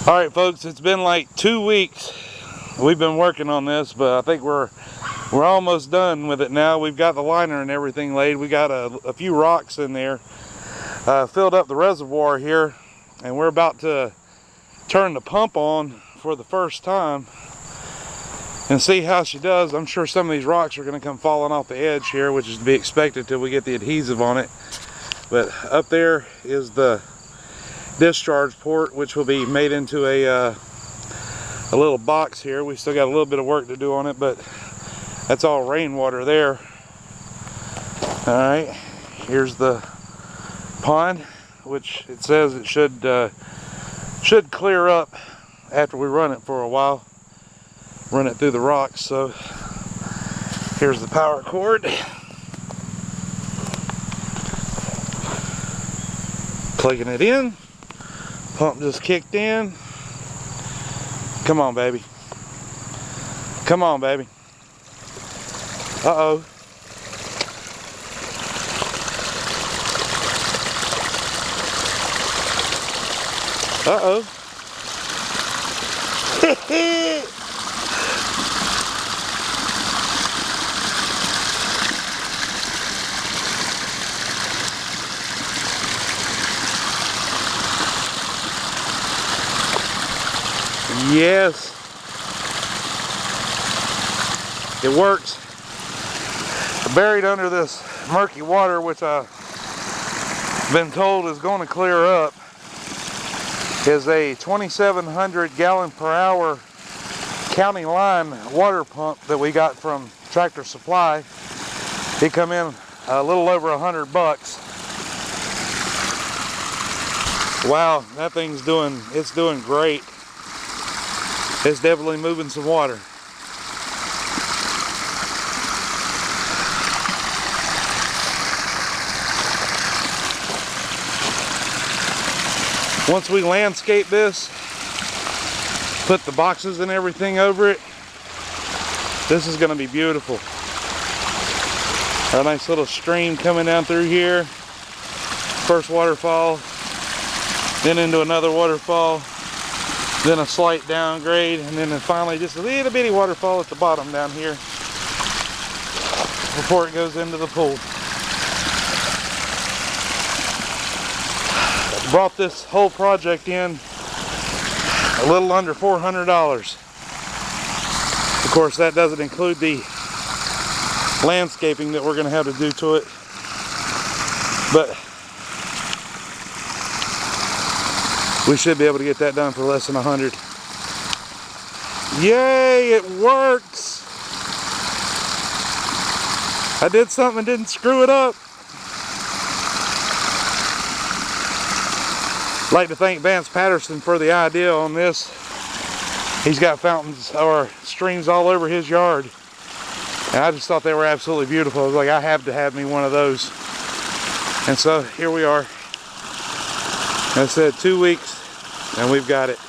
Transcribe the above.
Alright folks, it's been like 2 weeks we've been working on this, but I think we're almost done with it now. We've got the liner and everything laid. We got a few rocks in there, filled up the reservoir here, and we're about to turn the pump on for the first time and see how she does. I'm sure some of these rocks are going to come falling off the edge here, which is to be expected till we get the adhesive on it. But up there is the discharge port, which will be made into a little box here. We still got a little bit of work to do on it, but that's all rainwater there. Alright, here's the pond, which it says it should clear up after we run it for a while. Run it through the rocks. So here's the power cord. Plugging it in. Pump just kicked in. Come on, baby. Come on, baby. Uh-oh. Uh-oh. Yes, it works. Buried under this murky water, which I've been told is going to clear up, is a 2,700 gallon per hour county line water pump that we got from Tractor Supply. It come in a little over $100. Wow, that thing's doing great. It's definitely moving some water. Once we landscape this, put the boxes and everything over it, this is going to be beautiful. A nice little stream coming down through here. First waterfall, then into another waterfall, then a slight downgrade, and then finally just a little bitty waterfall at the bottom down here before it goes into the pool. Brought this whole project in a little under $400. Of course, that doesn't include the landscaping that we're going to have to do to it, but we should be able to get that done for less than $100. Yay, it works! I did something and didn't screw it up. I'd like to thank Vance Patterson for the idea on this. He's got fountains or streams all over his yard, and I just thought they were absolutely beautiful. I was like, I have to have me one of those. And so here we are. Like I said, 2 weeks, and we've got it.